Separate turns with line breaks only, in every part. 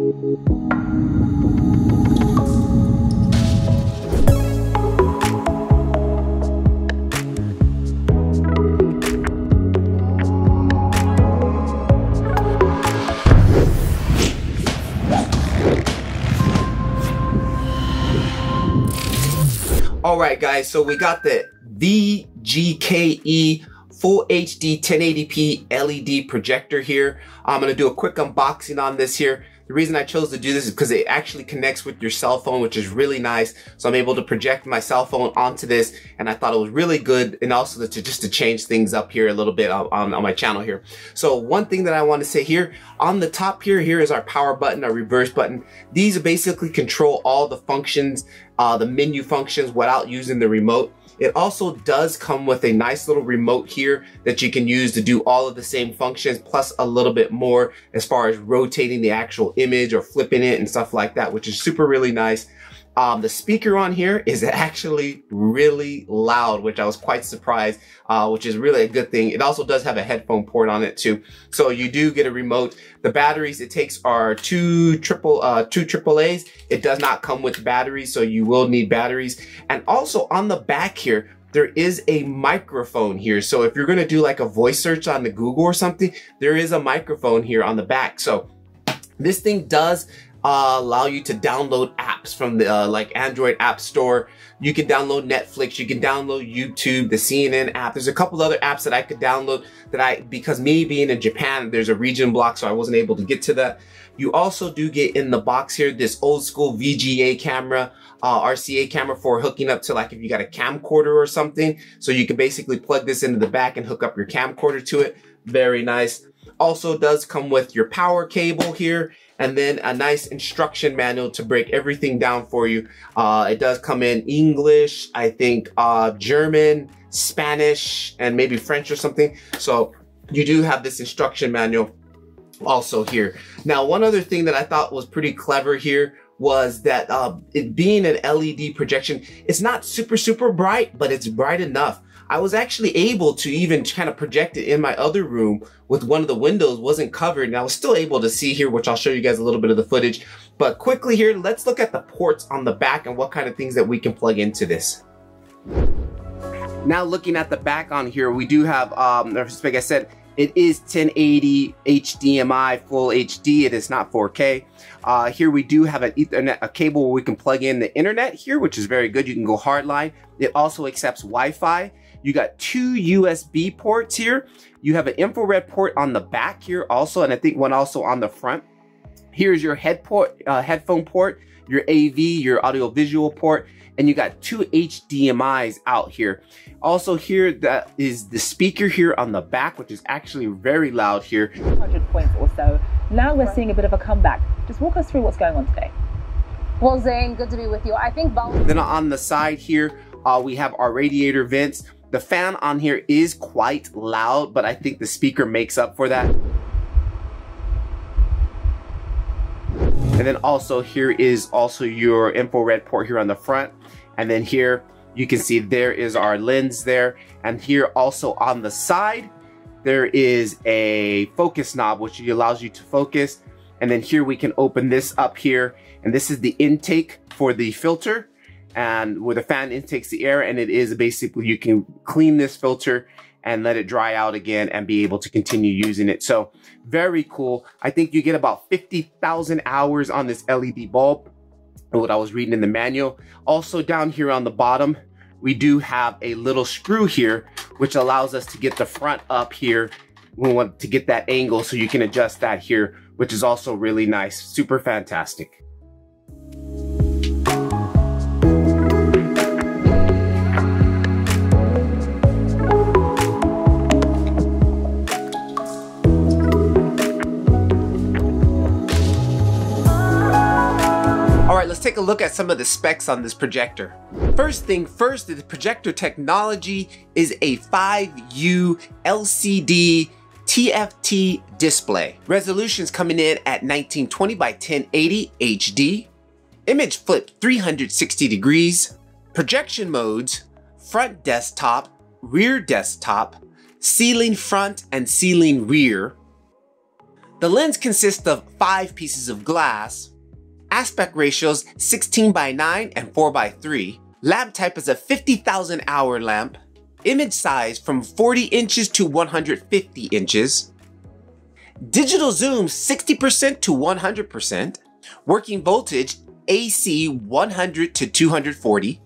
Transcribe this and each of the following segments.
Alright guys, so we got the VGKE Full HD 1080p LED projector here. I'm going to do a quick unboxing on this here. The reason I chose to do this is because it actually connects with your cell phone, which is really nice. So I'm able to project my cell phone onto this, and I thought it was really good, and also just to change things up here a little bit on my channel here. So one thing that I want to say here, on the top here is our power button, our reverse button. These basically control all the functions, the menu functions without using the remote. It also does come with a nice little remote here that you can use to do all of the same functions, plus a little bit more as far as rotating the actual image or flipping it and stuff like that, which is really nice. The speaker on here is actually really loud, which I was quite surprised, which is really a good thing. It also does have a headphone port on it too. So you do get a remote. The batteries it takes are two AAAs. It does not come with batteries, so you will need batteries. And also on the back here, there is a microphone here. So if you're gonna do like a voice search on the Google or something, there is a microphone here on the back. So this thing does allow you to download apps from the like Android App Store. You can download Netflix, you can download YouTube, the CNN app. There's a couple other apps that I could download that because me being in Japan, there's a region block, so I wasn't able to get to that. You also do get in the box here this old school VGA camera, RCA camera for hooking up to, like, if you got a camcorder or something. So you can basically plug this into the back and hook up your camcorder to it. Very nice. Also does come with your power cable here, and then a nice instruction manual to break everything down for you. It does come in English, I think German, Spanish, and maybe French or something. So you do have this instruction manual also here. Now, one other thing that I thought was pretty clever here was that it being an LED projection, it's not super bright, but it's bright enough. I was actually able to even kind of project it in my other room with one of the windows wasn't covered, and I was still able to see here, which I'll show you guys a little bit of the footage. But quickly here, let's look at the ports on the back and what kind of things that we can plug into this. Now looking at the back on here, we do have, like I said, it is 1080 HDMI Full HD. It is not 4K. Here we do have an Ethernet, a cable where we can plug in the internet here, which is very good. You can go hardline. It also accepts Wi-Fi. You got two USB ports here. You have an infrared port on the back here also, and I think one also on the front. Here's your headphone port, your AV, your audio visual port, and you got two HDMIs out here. Also here, that is the speaker here on the back, which is actually very loud here.
100 points or so. Now we're seeing a bit of a comeback. Just walk us through what's going on today.
Well, Zane, good to be with you. I think
then on the side here, we have our radiator vents. The fan on here is quite loud, but I think the speaker makes up for that. And then also here is also your infrared port here on the front. And then here you can see there is our lens there. And here also on the side, there is a focus knob, which allows you to focus. And then here we can open this up here. And this is the intake for the filter, and where the fan intakes the air, and it is basically, you can clean this filter and let it dry out again and be able to continue using it. So very cool. I think you get about 50,000 hours on this LED bulb, what I was reading in the manual. Also down here on the bottom, we do have a little screw here, which allows us to get the front up here. We want to get that angle, so you can adjust that here, which is also really nice. Super fantastic. Let's take a look at some of the specs on this projector. First thing first, the projector technology is a 5U LCD TFT display. Resolution's coming in at 1920 by 1080 HD. Image flip 360 degrees. Projection modes: front desktop, rear desktop, ceiling front and ceiling rear. The lens consists of 5 pieces of glass, aspect ratios 16:9 and 4:3, lamp type is a 50,000 hour lamp, image size from 40 inches to 150 inches, digital zoom 60% to 100%, working voltage AC 100 to 240,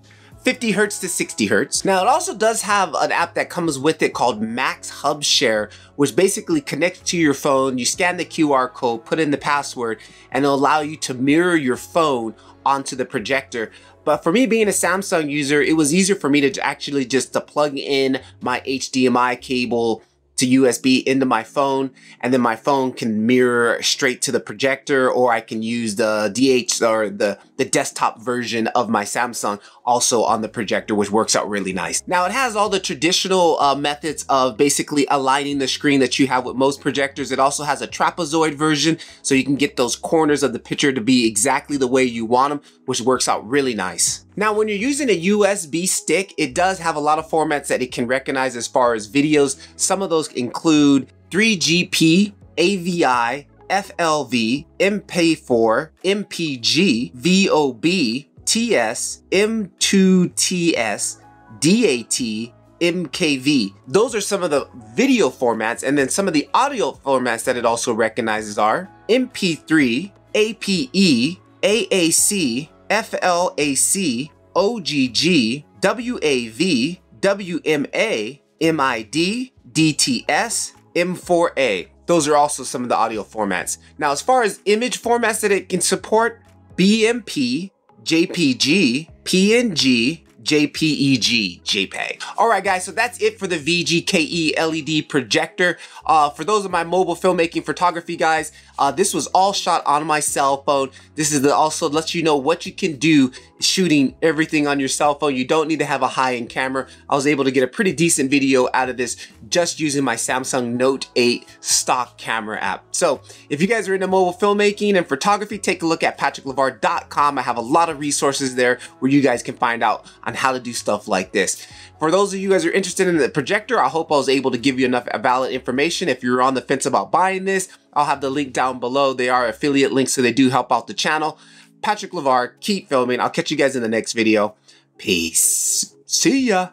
50 hertz to 60 hertz. Now it also does have an app that comes with it called Max Hub Share, which basically connects to your phone. You scan the QR code, put in the password, and it'll allow you to mirror your phone onto the projector. But for me being a Samsung user, it was easier for me to actually just to plug in my HDMI cable to USB into my phone, and then my phone can mirror straight to the projector, or I can use the DH or the desktop version of my Samsung also on the projector, which works out really nice. Now it has all the traditional methods of basically aligning the screen that you have with most projectors. It also has a trapezoid version, so you can get those corners of the picture to be exactly the way you want them, which works out really nice. Now, when you're using a USB stick, it does have a lot of formats that it can recognize as far as videos. Some of those include 3GP, AVI, FLV, MP4, MPG, VOB, TS, M2TS, DAT, MKV. Those are some of the video formats, and then some of the audio formats that it also recognizes are MP3, APE, AAC, FLAC, OGG, WAV, WMA, MID, DTS, M4A. Those are also some of the audio formats. Now, as far as image formats that it can support, BMP, JPG, PNG, JPEG, JPEG. All right, guys, so that's it for the VGKE LED projector. For those of my mobile filmmaking photography guys, this was all shot on my cell phone. This is also lets you know what you can do shooting everything on your cell phone. You don't need to have a high-end camera. I was able to get a pretty decent video out of this just using my Samsung Note 8 stock camera app. So if you guys are into mobile filmmaking and photography, take a look at PatrickLevar.com. I have a lot of resources there where you guys can find out on how to do stuff like this. For those of you guys who are interested in the projector, I hope I was able to give you enough valid information. If you're on the fence about buying this, I'll have the link down below. They are affiliate links, so they do help out the channel. Patrick Levar, keep filming. I'll catch you guys in the next video. Peace. See ya.